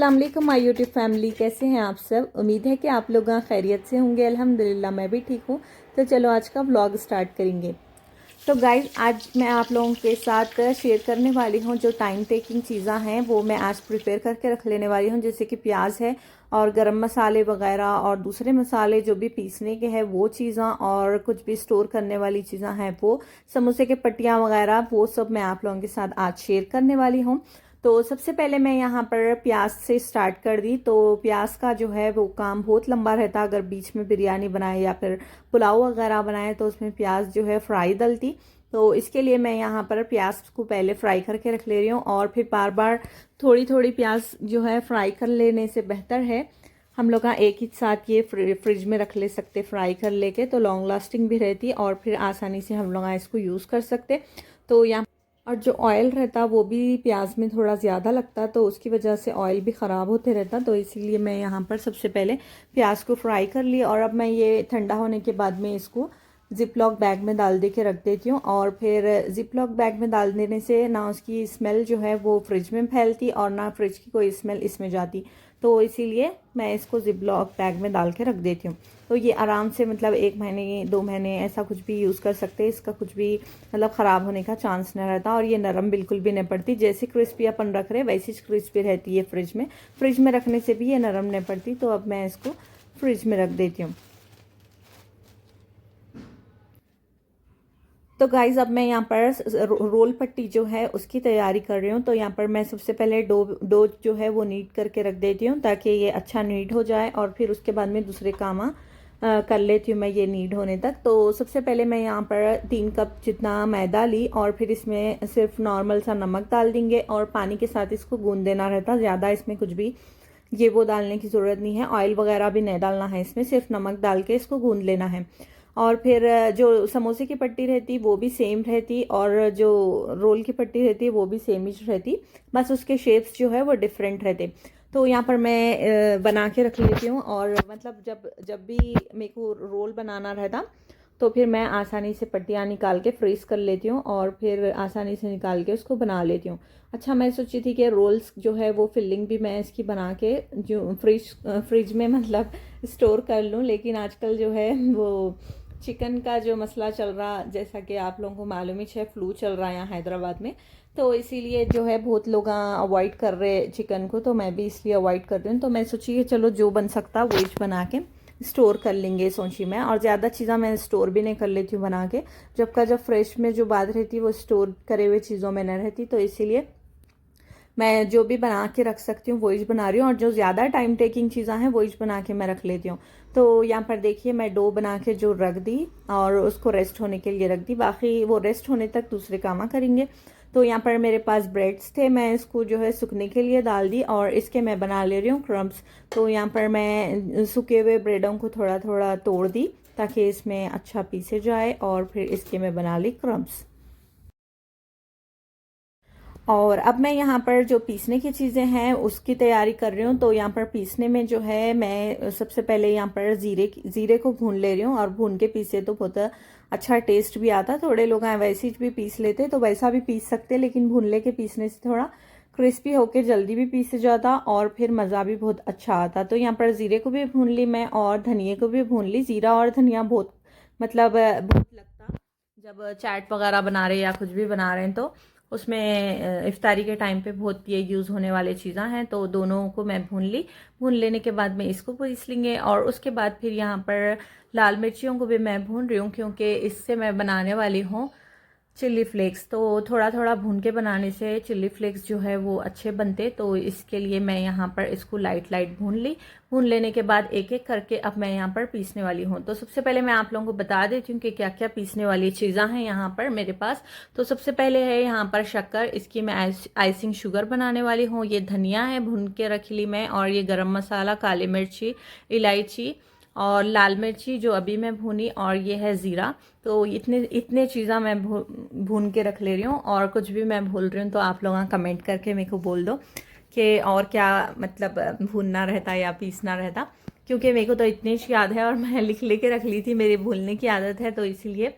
अस्सलाम वालेकुम my YouTube family, कैसे हैं आप सब। उम्मीद है कि आप लोग खैरियत से होंगे। अल्हम्दुलिल्लाह मैं भी ठीक हूँ। तो चलो आज का व्लॉग स्टार्ट करेंगे। तो गाइस आज मैं आप लोगों के साथ शेयर करने वाली हूँ जो टाइम टेकिंग चीज़ें हैं वो मैं आज प्रिपेयर करके रख लेने वाली हूँ, जैसे कि प्याज है और गरम मसाले वगैरह और दूसरे मसाले जो भी पीसने के हैं वो चीज़ें और कुछ भी स्टोर करने वाली चीज़ें हैं वो समोसे के पट्टियाँ वगैरह वो सब मैं आप लोगों के साथ आज शेयर करने वाली हूँ। तो सबसे पहले मैं यहाँ पर प्याज से स्टार्ट कर दी। तो प्याज का जो है वो काम बहुत लंबा रहता, अगर बीच में बिरयानी बनाए या फिर पुलाव वगैरह बनाए तो उसमें प्याज जो है फ्राई डलती। तो इसके लिए मैं यहाँ पर प्याज को पहले फ्राई करके रख ले रही हूँ और फिर बार बार थोड़ी थोड़ी प्याज जो है फ्राई कर लेने से बेहतर है हम लोग एक ही साथ ये फ्रिज में रख ले सकते फ्राई कर लेके, तो लॉन्ग लास्टिंग भी रहती और फिर आसानी से हम लोग इसको यूज़ कर सकते। तो यहाँ और जो ऑयल रहता वो भी प्याज में थोड़ा ज़्यादा लगता, तो उसकी वजह से ऑयल भी ख़राब होते रहता। तो इसीलिए मैं यहाँ पर सबसे पहले प्याज को फ्राई कर ली और अब मैं ये ठंडा होने के बाद में इसको जिप लॉक बैग में डाल दे के रख देती हूँ। और फिर जिप लॉक बैग में डाल देने से ना उसकी स्मेल जो है वो फ्रिज में फैलती और ना फ्रिज की कोई स्मेल इसमें जाती। तो इसीलिए मैं इसको जिप लॉक बैग में डाल के रख देती हूँ। तो ये आराम से मतलब 1 महीने 2 महीने ऐसा कुछ भी यूज़ कर सकते हैं, इसका कुछ भी मतलब ख़राब होने का चांस नहीं रहता। और ये नरम बिल्कुल भी नहीं पड़ती, जैसे क्रिस्पी अपन रख रहे वैसी क्रिस्पी रहती है फ्रिज में रखने से भी ये नरम नहीं पड़ती। तो अब मैं इसको फ्रिज में रख देती हूँ। तो गाइज़ अब मैं यहाँ पर रोल पट्टी जो है उसकी तैयारी कर रही हूँ। तो यहाँ पर मैं सबसे पहले डो जो है वो नीट करके रख देती हूँ ताकि ये अच्छा नीट हो जाए और फिर उसके बाद में दूसरे काम कर लेती हूँ मैं ये नीट होने तक। तो सबसे पहले मैं यहाँ पर 3 कप जितना मैदा ली और फिर इसमें सिर्फ नॉर्मल सा नमक डाल देंगे और पानी के साथ इसको गूंद देना रहता, ज़्यादा इसमें कुछ भी ये वो डालने की ज़रूरत नहीं है, ऑयल वगैरह भी नहीं डालना है इसमें, सिर्फ नमक डाल के इसको गूंद लेना है। और फिर जो समोसे की पट्टी रहती वो भी सेम रहती और जो रोल की पट्टी रहती है वो भी सेम ही रहती, बस उसके शेप्स जो है वो डिफरेंट रहते। तो यहाँ पर मैं बना के रख लेती हूँ और मतलब जब जब भी मेरे को रोल बनाना रहता तो फिर मैं आसानी से पट्टियाँ निकाल के फ्रीज कर लेती हूँ और फिर आसानी से निकाल के उसको बना लेती हूँ। अच्छा, मैं सोची थी कि रोल्स जो है वो फिलिंग भी मैं इसकी बना के जो फ्रिज में मतलब स्टोर कर लूँ, लेकिन आजकल जो है वो चिकन का जो मसला चल रहा, जैसा कि आप लोगों को मालूम ही है, फ्लू चल रहा है यहाँ हैदराबाद में। तो इसीलिए जो है बहुत लोग अवॉइड कर रहे चिकन को, तो मैं भी इसलिए अवॉइड कर रही हूँ। तो मैं सोची कि चलो जो बन सकता वही बना के स्टोर कर लेंगे सोची मैं, और ज़्यादा चीज़ें मैं स्टोर भी नहीं कर लेती हूँ बना के, जब फ्रेश में जो बात रहती है वो स्टोर करे हुए चीज़ों में नहीं रहती। तो इसीलिए मैं जो भी बना के रख सकती हूँ वही बना रही हूँ और जो ज़्यादा टाइम टेकिंग चीज़ें हैं वही बना के मैं रख लेती हूँ। तो यहाँ पर देखिए मैं डो बना के जो रख दी और उसको रेस्ट होने के लिए रख दी, बाकी वो रेस्ट होने तक दूसरे काम करेंगे। तो यहाँ पर मेरे पास ब्रेड्स थे, मैं इसको जो है सूखने के लिए डाल दी और इसके मैं बना ले रही हूँ क्रम्स। तो यहाँ पर मैं सूखे हुए ब्रेडों को थोड़ा थोड़ा तोड़ दी ताकि इसमें अच्छा पीसे जाए और फिर इसके मैं बना ली क्रम्स। और अब मैं यहाँ पर जो पीसने की चीज़ें हैं उसकी तैयारी कर रही हूँ। तो यहाँ पर पीसने में जो है मैं सबसे पहले यहाँ पर ज़ीरे को भून ले रही हूँ और भून के पीसे तो बहुत अच्छा टेस्ट भी आता। थोड़े लोग हैं वैसे ही भी पीस लेते, तो वैसा भी पीस सकते, लेकिन भूनले के पीसने से थोड़ा क्रिस्पी होके जल्दी भी पीस जाता और फिर मज़ा भी बहुत अच्छा आता। तो यहाँ पर ज़ीरे को भी भून ली मैं और धनिए को भी भून ली। ज़ीरा और धनिया बहुत मतलब बहुत लगता जब चाट वगैरह बना रहे या कुछ भी बना रहे हैं, तो उसमें इफ्तारी के टाइम पे बहुत ये यूज़ होने वाली चीज़ें हैं। तो दोनों को मैं भून ली, भून लेने के बाद में इसको पीस लेंगे और उसके बाद फिर यहाँ पर लाल मिर्चियों को भी मैं भून रही हूँ क्योंकि इससे मैं बनाने वाली हूँ चिल्ली फ्लेक्स। तो थोड़ा थोड़ा भून के बनाने से चिल्ली फ्लेक्स जो है वो अच्छे बनते, तो इसके लिए मैं यहाँ पर इसको लाइट लाइट भून ली। भून लेने के बाद एक एक करके अब मैं यहाँ पर पीसने वाली हूँ। तो सबसे पहले मैं आप लोगों को बता देती हूँ कि क्या क्या पीसने वाली चीज़ें हैं यहाँ पर मेरे पास। तो सबसे पहले है यहाँ पर शक्कर, इसकी मैं आइसिंग शुगर बनाने वाली हूँ। ये धनिया है भून के रख ली मैं, और ये गरम मसाला, काली मिर्ची, इलायची और लाल मिर्ची जो अभी मैं भूनी, और ये है ज़ीरा। तो इतने इतने चीज़ें मैं भून के रख ले रही हूँ। और कुछ भी मैं भूल रही हूँ तो आप लोग कमेंट करके मेरे को बोल दो कि और क्या मतलब भूनना रहता या पीसना रहता, क्योंकि मेरे को तो इतनी ही याद है और मैं लिख लेके रख ली थी, मेरी भूलने की आदत है, तो इसीलिए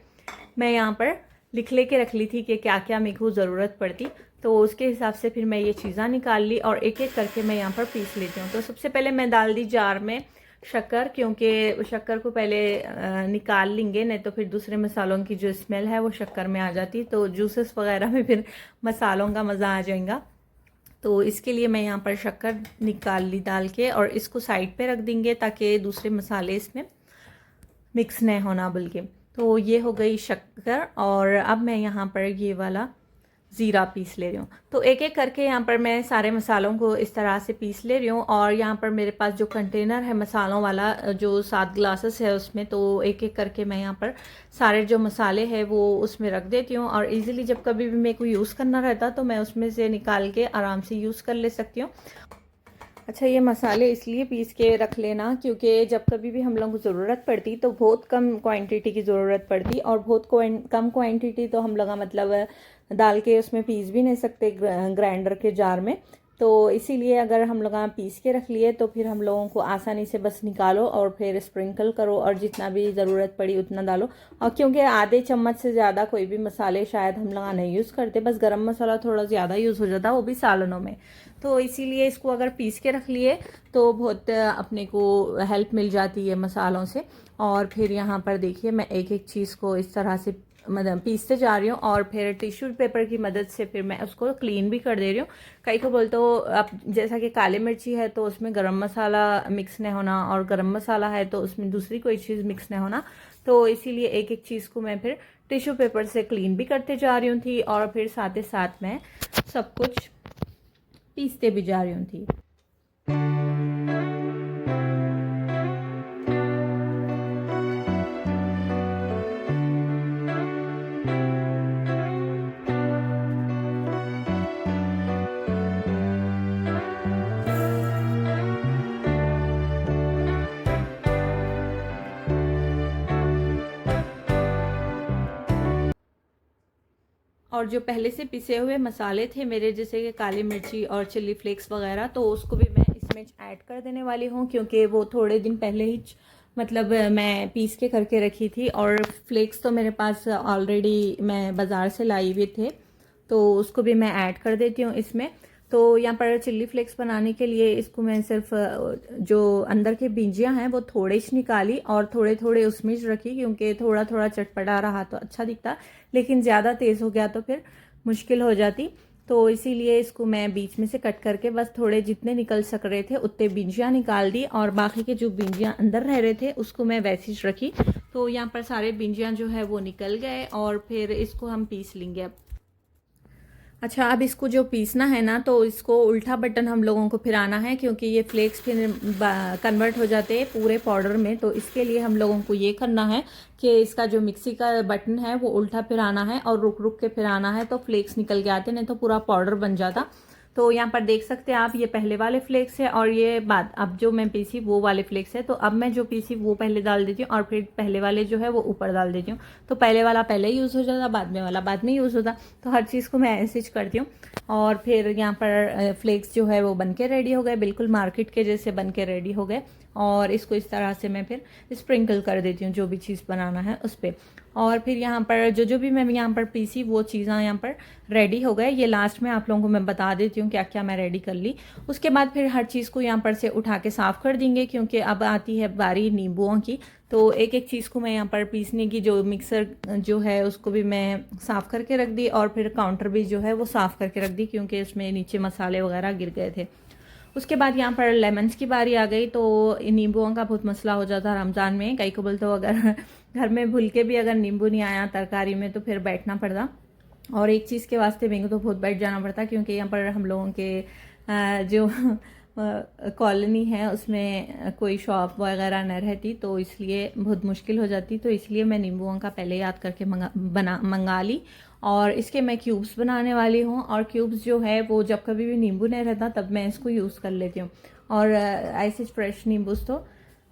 मैं यहाँ पर लिख लेके रख ली थी कि क्या क्या मेरे को ज़रूरत पड़ती। तो उसके हिसाब से फिर मैं ये चीज़ें निकाल ली और एक एक करके मैं यहाँ पर पीस लेती हूँ। तो सबसे पहले मैं डाल दी जार में शक्कर, क्योंकि शक्कर को पहले निकाल लेंगे, नहीं तो फिर दूसरे मसालों की जो स्मेल है वो शक्कर में आ जाती, तो जूसेस वगैरह में फिर मसालों का मज़ा आ जाएगा। तो इसके लिए मैं यहाँ पर शक्कर निकाल ली डाल के, और इसको साइड पे रख देंगे ताकि दूसरे मसाले इसमें मिक्स नहीं होना बल्कि। तो ये हो गई शक्कर, और अब मैं यहाँ पर ये वाला ज़ीरा पीस ले रही हूँ। तो एक एक करके यहाँ पर मैं सारे मसालों को इस तरह से पीस ले रही हूँ। और यहाँ पर मेरे पास जो कंटेनर है मसालों वाला, जो 7 ग्लासेस है उसमें, तो एक एक करके मैं यहाँ पर सारे जो मसाले हैं वो उसमें रख देती हूँ। और इजीली जब कभी भी मेरे को यूज़ करना रहता तो मैं उसमें से निकाल के आराम से यूज़ कर ले सकती हूँ। अच्छा, ये मसाले इसलिए पीस के रख लेना क्योंकि जब कभी भी हम लोगों को ज़रूरत पड़ती तो बहुत कम क्वांटिटी की ज़रूरत पड़ती, और बहुत कम क्वांटिटी तो हम लोग मतलब डाल के उसमें पीस भी नहीं सकते ग्राइंडर के जार में। तो इसीलिए अगर हम लोग पीस के रख लिए तो फिर हम लोगों को आसानी से बस निकालो और फिर स्प्रिंकल करो और जितना भी ज़रूरत पड़ी उतना डालो। और क्योंकि आधे चम्मच से ज़्यादा कोई भी मसाले शायद हम लोग नहीं यूज़ करते, बस गरम मसाला थोड़ा ज़्यादा यूज़ हो जाता, वो भी सालनों में। तो इसीलिए इसको अगर पीस के रख लिए तो बहुत अपने को हेल्प मिल जाती है मसालों से। और फिर यहाँ पर देखिए मैं एक एक चीज़ को इस तरह से मतलब पीसते जा रही हूँ, और फिर टिश्यू पेपर की मदद से फिर मैं उसको क्लीन भी कर दे रही हूँ। कई को बोलते हो अब जैसा कि काली मिर्ची है तो उसमें गरम मसाला मिक्स नहीं होना, और गरम मसाला है तो उसमें दूसरी कोई चीज़ मिक्स नहीं होना। तो इसीलिए एक एक चीज़ को मैं फिर टिश्यू पेपर से क्लीन भी करते जा रही हूँ थी, और फिर साथ ही साथ मैं सब कुछ पीसते भी जा रही हूँ थी। और जो पहले से पिसे हुए मसाले थे मेरे, जैसे कि काली मिर्ची और चिल्ली फ्लेक्स वगैरह, तो उसको भी मैं इसमें ऐड कर देने वाली हूँ क्योंकि वो थोड़े दिन पहले ही मतलब मैं पीस के करके रखी थी। और फ्लेक्स तो मेरे पास ऑलरेडी मैं बाज़ार से लाई हुए थे, तो उसको भी मैं ऐड कर देती हूँ इसमें। तो यहाँ पर चिल्ली फ्लेक्स बनाने के लिए इसको मैं सिर्फ जो अंदर के बीजियाँ हैं वो थोड़े ही निकाली और थोड़े थोड़े उसमें रखी, क्योंकि थोड़ा थोड़ा चटपटा रहा तो अच्छा दिखता, लेकिन ज़्यादा तेज़ हो गया तो फिर मुश्किल हो जाती। तो इसीलिए इसको मैं बीच में से कट करके बस थोड़े जितने निकल सक रहे थे उतने बीजियाँ निकाल दी, और बाकी के जो बीजियाँ अंदर रह रहे थे उसको मैं वैसे ही रखी। तो यहाँ पर सारे बीजियाँ जो है वो निकल गए, और फिर इसको हम पीस लेंगे अब। अच्छा, अब इसको जो पीसना है ना, तो इसको उल्टा बटन हम लोगों को फिराना है क्योंकि ये फ्लेक्स फिर कन्वर्ट हो जाते हैं पूरे पाउडर में। तो इसके लिए हम लोगों को ये करना है कि इसका जो मिक्सी का बटन है वो उल्टा फिराना है और रुक रुक के फिराना है, तो फ्लेक्स निकल के आते, नहीं तो पूरा पाउडर बन जाता। तो यहाँ पर देख सकते हैं आप, ये पहले वाले फ्लेक्स है और ये बाद अब जो मैं पीसी वो वाले फ्लेक्स है। तो अब मैं जो पीसी वो पहले डाल देती हूँ और फिर पहले वाले जो है वो ऊपर डाल देती हूँ। तो पहले वाला पहले यूज़ हो जाता, बाद में वाला बाद में यूज़ होता। तो हर चीज़ को मैं ऐसे ही करती हूँ। और फिर यहाँ पर फ्लेक्स जो है वो बन के रेडी हो गए, बिल्कुल मार्केट के जैसे बन के रेडी हो गए। और इसको इस तरह से मैं फिर स्प्रिंकल कर देती हूँ जो भी चीज़ बनाना है उस पर। और फिर यहाँ पर जो भी मैं यहाँ पर पीसी वो चीज़ें यहाँ पर रेडी हो गए। ये लास्ट में आप लोगों को मैं बता देती हूँ क्या क्या मैं रेडी कर ली। उसके बाद फिर हर चीज़ को यहाँ पर से उठा के साफ़ कर देंगे, क्योंकि अब आती है बारी नींबुओं की। तो एक एक चीज़ को मैं यहाँ पर पीसने की जो मिक्सर जो है उसको भी मैं साफ़ करके रख दी, और फिर काउंटर भी जो है वो साफ़ करके रख दी क्योंकि उसमें नीचे मसाले वगैरह गिर गए थे। उसके बाद यहाँ पर लेमन्स की बारी आ गई। तो नींबुओं का बहुत मसला हो जाता है रमज़ान में। कई को बोलते हो अगर घर में भूल के भी अगर नींबू नहीं आया तरकारी में तो फिर बैठना पड़ता, और एक चीज़ के वास्ते मेरे को तो बहुत बैठ जाना पड़ता, क्योंकि यहाँ पर हम लोगों के जो कॉलोनी है उसमें कोई शॉप वगैरह न रहती, तो इसलिए बहुत मुश्किल हो जाती। तो इसलिए मैं नींबुओं का पहले याद करके मंगा ली, और इसके मैं क्यूब्स बनाने वाली हूँ। और क्यूब्स जो है वो जब कभी भी नींबू नहीं रहता तब मैं इसको यूज़ कर लेती हूँ, और ऐसे फ्रेश नींबूस तो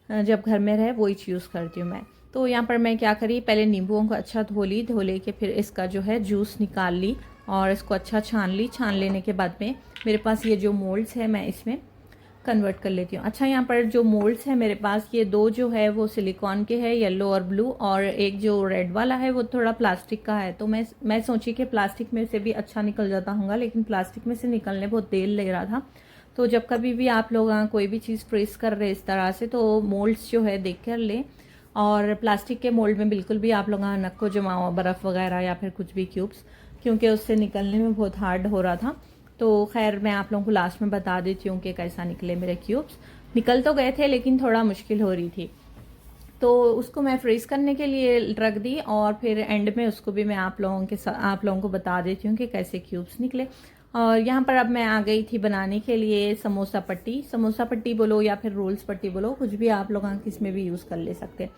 जब घर में रहे वही यूज़ करती हूँ मैं। तो यहाँ पर मैं क्या करी, पहले नींबुओं को अच्छा धो लेके फिर इसका जो है जूस निकाल ली और इसको अच्छा छान ली। छान लेने के बाद में मेरे पास ये जो मोल्ड्स है मैं इसमें कन्वर्ट कर लेती हूँ। अच्छा, यहाँ पर जो मोल्ड्स है मेरे पास, ये दो जो है वो सिलिकॉन के हैं, येलो और ब्लू, और एक जो रेड वाला है वो थोड़ा प्लास्टिक का है। तो मैं सोची कि प्लास्टिक में से भी अच्छा निकल जाता होगा, लेकिन प्लास्टिक में से निकलने बहुत देर ले रहा था। तो जब कभी भी आप लोग कोई भी चीज़ फ्रीज कर रहे इस तरह से, तो मोल्ड्स जो है देख कर लें। और प्लास्टिक के मोल्ड में बिल्कुल भी आप लोग नक्को जमा हुआ बर्फ़ वगैरह या फिर कुछ भी क्यूब्स, क्योंकि उससे निकलने में बहुत हार्ड हो रहा था। तो खैर मैं आप लोगों को लास्ट में बता देती हूँ कि कैसा निकले मेरे क्यूब्स। निकल तो गए थे लेकिन थोड़ा मुश्किल हो रही थी। तो उसको मैं फ्रीज करने के लिए रख दी, और फिर एंड में उसको भी मैं आप लोगों को बता देती हूँ कि कैसे क्यूब्स निकले। और यहाँ पर अब मैं आ गई थी बनाने के लिए समोसा पट्टी। समोसा पट्टी बोलो या फिर रोल्स पट्टी बोलो, कुछ भी आप लोग किस में भी यूज़ कर ले सकते।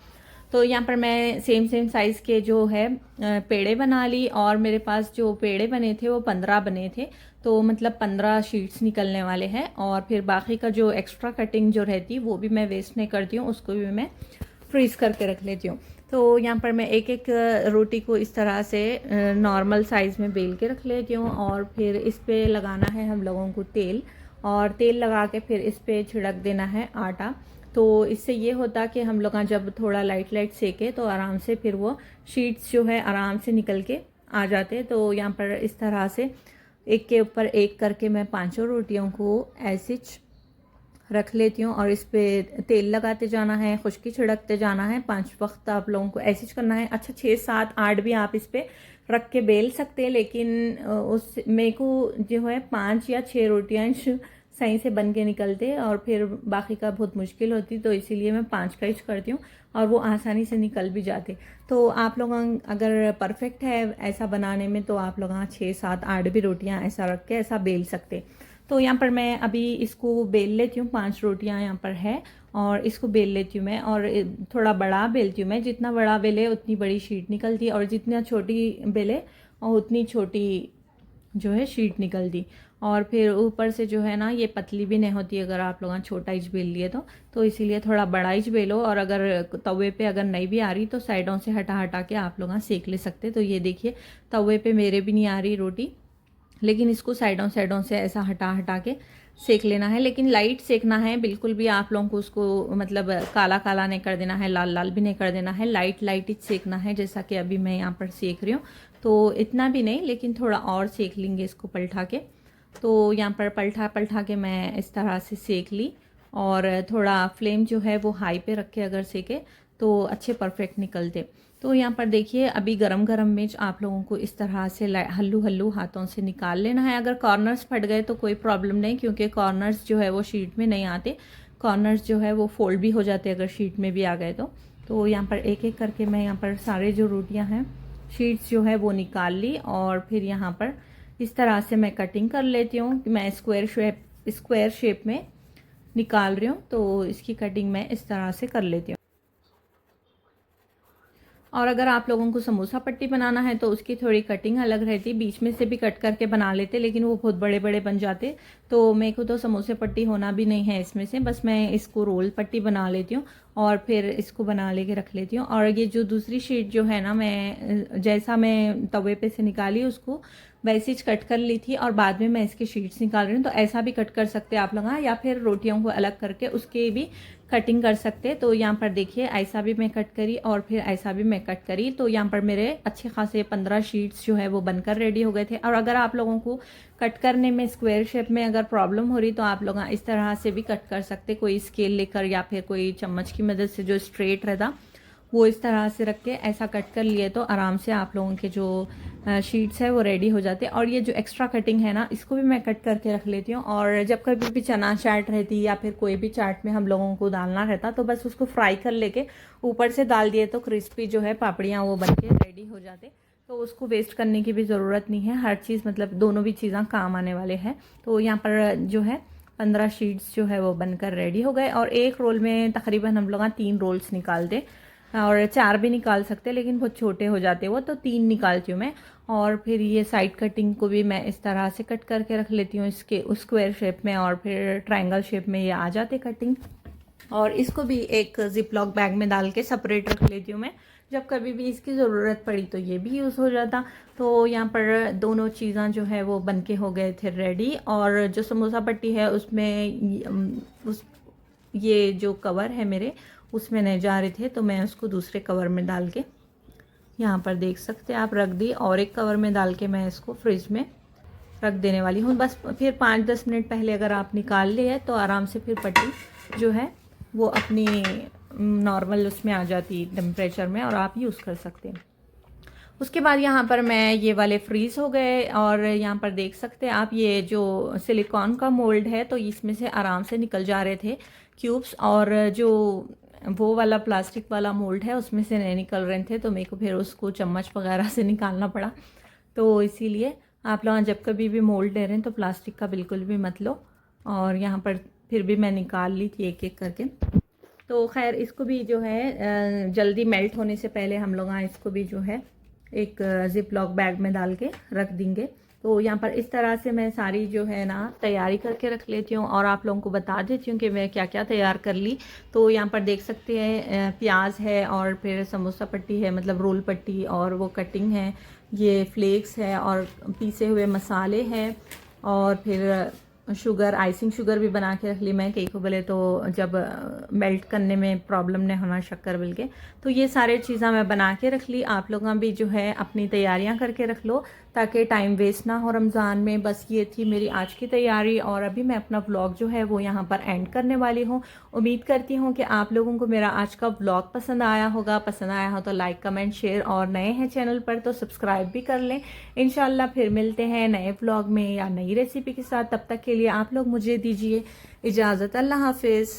तो यहाँ पर मैं सेम साइज़ के जो है पेड़े बना ली, और मेरे पास जो पेड़े बने थे वो 15 बने थे। तो मतलब 15 शीट्स निकलने वाले हैं। और फिर बाकी का जो एक्स्ट्रा कटिंग जो रहती वो भी मैं वेस्ट नहीं करती हूँ, उसको भी मैं फ्रीज करके रख लेती हूँ। तो यहाँ पर मैं एक एक रोटी को इस तरह से नॉर्मल साइज़ में बेल के रख लेती हूँ, और फिर इस पे लगाना है हम लोगों को तेल, और तेल लगा के फिर इस पे छिड़क देना है आटा। तो इससे ये होता कि हम लोग जब थोड़ा लाइट सेके तो आराम से फिर वो शीट्स जो है आराम से निकल के आ जाते। तो यहाँ पर इस तरह से एक के ऊपर एक करके मैं 5 रोटियों को ऐसे रख लेती हूँ, और इस पे तेल लगाते जाना है, खुश्की छिड़कते जाना है। 5 वक्त आप लोगों को ऐसे करना है। अच्छा, 6 7 8 भी आप इस पे रख के बेल सकते हैं, लेकिन उस मेरे को जो है 5 या 6 रोटियाँ सही से बन के निकलते, और फिर बाकी का बहुत मुश्किल होती। तो इसीलिए मैं 5 का ही करती हूँ, और वो आसानी से निकल भी जाते। तो आप लोग अगर परफेक्ट है ऐसा बनाने में, तो आप लोग 6 7 8 भी रोटियाँ ऐसा रख के ऐसा बेल सकते। तो यहाँ पर मैं अभी इसको बेल लेती हूँ। 5 रोटियाँ यहाँ पर है, और इसको बेल लेती हूँ मैं, और थोड़ा बड़ा बेलती हूँ मैं। जितना बड़ा बेले उतनी बड़ी शीट निकलती है, और जितना छोटी बेले और उतनी छोटी जो है शीट निकलती। और फिर ऊपर से जो है ना, ये पतली भी नहीं होती अगर आप लोग छोटा इच बेल लिए तो इसीलिए थोड़ा बड़ा इच बेलो। और अगर तवे पे अगर नहीं भी आ रही तो साइडों से हटा हटा के आप लोग सेक ले सकते। तो ये देखिए, तवे पे मेरे भी नहीं आ रही रोटी, लेकिन इसको साइडों से ऐसा हटा हटा के सेक लेना है। लेकिन लाइट सेकना है, बिल्कुल भी आप लोगों को उसको मतलब काला काला नहीं कर देना है, लाल लाल भी नहीं कर देना है। लाइट ही सेकना है, जैसा कि अभी मैं यहाँ पर सेक रही हूँ। तो इतना भी नहीं, लेकिन थोड़ा और सेक लेंगे इसको पलटा के। तो यहाँ पर पलटा के मैं इस तरह से सेक ली, और थोड़ा फ्लेम जो है वो हाई पे रख के अगर सेके तो अच्छे परफेक्ट निकलते। तो यहाँ पर देखिए, अभी गरम गरम मिर्च आप लोगों को इस तरह से हल्लू हल्लू हाथों से निकाल लेना है। अगर कॉर्नर्स फट गए तो कोई प्रॉब्लम नहीं, क्योंकि कॉर्नर्स जो है वो शीट में नहीं आते। कॉर्नर्स जो है वो फोल्ड भी हो जाते अगर शीट में भी आ गए तो यहाँ पर एक एक करके मैं यहाँ पर सारे जो रोटियाँ हैं शीट्स जो है वो निकाल ली, और फिर यहाँ पर इस तरह से मैं कटिंग कर लेती हूँ। मैं स्क्वायर शेप में निकाल रही हूँ, तो इसकी कटिंग मैं इस तरह से कर लेती हूँ। और अगर आप लोगों को समोसा पट्टी बनाना है तो उसकी थोड़ी कटिंग अलग रहती, बीच में से भी कट करके बना लेते, लेकिन वो बहुत बड़े बड़े बन जाते। तो मेरे को तो समोसे पट्टी होना भी नहीं है इसमें से, बस मैं इसको रोल पट्टी बना लेती हूँ, और फिर इसको बना लेके रख लेती हूँ। और ये जो दूसरी शीट जो है ना, मैं जैसा मैं तवे पे से निकाली उसको वैसे ही कट कर ली थी, और बाद में मैं इसके शीट्स निकाल रही हूँ। तो ऐसा भी कट कर सकते आप लोग, या फिर रोटियों को अलग करके उसके भी कटिंग कर सकते। तो यहाँ पर देखिए, ऐसा भी मैं कट करी और फिर ऐसा भी मैं कट करी। तो यहाँ पर मेरे अच्छे खासे 15 शीट्स जो है वो बनकर रेडी हो गए थे। और अगर आप लोगों को कट करने में स्क्वायर शेप में अगर प्रॉब्लम हो रही तो आप लोग इस तरह से भी कट कर सकते, कोई स्केल लेकर या फिर कोई चम्मच की मदद से जो स्ट्रेट रहता वो इस तरह से रख के ऐसा कट कर लिए तो आराम से आप लोगों के जो शीट्स है वो रेडी हो जाते हैं। और ये जो एक्स्ट्रा कटिंग है ना, इसको भी मैं कट करके रख लेती हूँ। और जब कभी भी चना चाट रहती या फिर कोई भी चाट में हम लोगों को डालना रहता तो बस उसको फ्राई कर लेके ऊपर से डाल दिए तो क्रिस्पी जो है पापड़ियाँ वो बन के रेडी हो जाते। तो उसको वेस्ट करने की भी ज़रूरत नहीं है, हर चीज़ मतलब दोनों भी चीज़ें काम आने वाले हैं। तो यहाँ पर जो है 15 शीट्स जो है वो बनकर रेडी हो गए। और एक रोल में तकरीबन हम लोग 3 रोल्स निकाल दे, और 4 भी निकाल सकते, लेकिन बहुत छोटे हो जाते वो, तो 3 निकालती हूँ मैं। और फिर ये साइड कटिंग को भी मैं इस तरह से कट करके रख लेती हूँ इसके स्क्वायर शेप में, और फिर ट्रायंगल शेप में ये आ जाते कटिंग। और इसको भी एक जिप लॉक बैग में डाल के सेपरेट रख लेती हूँ मैं, जब कभी भी इसकी ज़रूरत पड़ी तो ये भी यूज़ हो जाता। तो यहाँ पर दोनों चीज़ें जो है वो बन के हो गए थे रेडी। और जो समोसा पट्टी है उसमें उस ये जो कवर है मेरे उसमें नहीं जा रहे थे, तो मैं उसको दूसरे कवर में डाल के यहाँ पर देख सकते हैं आप रख दी, और एक कवर में डाल के मैं इसको फ्रिज में रख देने वाली हूँ। बस फिर 5-10 मिनट पहले अगर आप निकाल लिए तो आराम से फिर पट्टी जो है वो अपनी नॉर्मल उसमें आ जाती टेम्परेचर में और आप यूज़ कर सकते हैं। उसके बाद यहाँ पर मैं ये वाले फ्रीज़ हो गए, और यहाँ पर देख सकते हैं आप ये जो सिलिकॉन का मोल्ड है तो इसमें से आराम से निकल जा रहे थे क्यूब्स, और जो वो वाला प्लास्टिक वाला मोल्ड है उसमें से नहीं निकल रहे थे, तो मेरे को फिर उसको चम्मच वगैरह से निकालना पड़ा। तो इसीलिए आप लोग जब कभी भी मोल्ड ले रहे हैं तो प्लास्टिक का बिल्कुल भी मत लो। और यहाँ पर फिर भी मैं निकाल ली थी एक एक करके। तो खैर इसको भी जो है जल्दी मेल्ट होने से पहले हम लोग इसको भी जो है एक जिप लॉक बैग में डाल के रख देंगे। तो यहाँ पर इस तरह से मैं सारी जो है ना तैयारी करके रख लेती हूँ और आप लोगों को बता देती हूँ कि मैं क्या क्या तैयार कर ली। तो यहाँ पर देख सकते हैं प्याज है, और फिर समोसा पट्टी है मतलब रोल पट्टी, और वो कटिंग है, ये फ्लेक्स है, और पीसे हुए मसाले हैं, और फिर शुगर आइसिंग शुगर भी बना के रख ली मैं, कई को बोले तो जब मेल्ट करने में प्रॉब्लम नहीं होना शक्कर मिल के। तो ये सारे चीज़ें मैं बना के रख ली। आप लोग भी जो है अपनी तैयारियां करके रख लो ताकि टाइम वेस्ट ना हो रमज़ान में। बस ये थी मेरी आज की तैयारी, और अभी मैं अपना व्लॉग जो है वो यहाँ पर एंड करने वाली हूँ। उम्मीद करती हूँ कि आप लोगों को मेरा आज का व्लॉग पसंद आया होगा। पसंद आया हो तो लाइक कमेंट शेयर, और नए हैं चैनल पर तो सब्सक्राइब भी कर लें। इंशाल्लाह फिर मिलते हैं नए व्लॉग में या नई रेसिपी के साथ। तब तक के लिए आप लोग मुझे दीजिए इजाज़त। अल्लाह हाफिज़।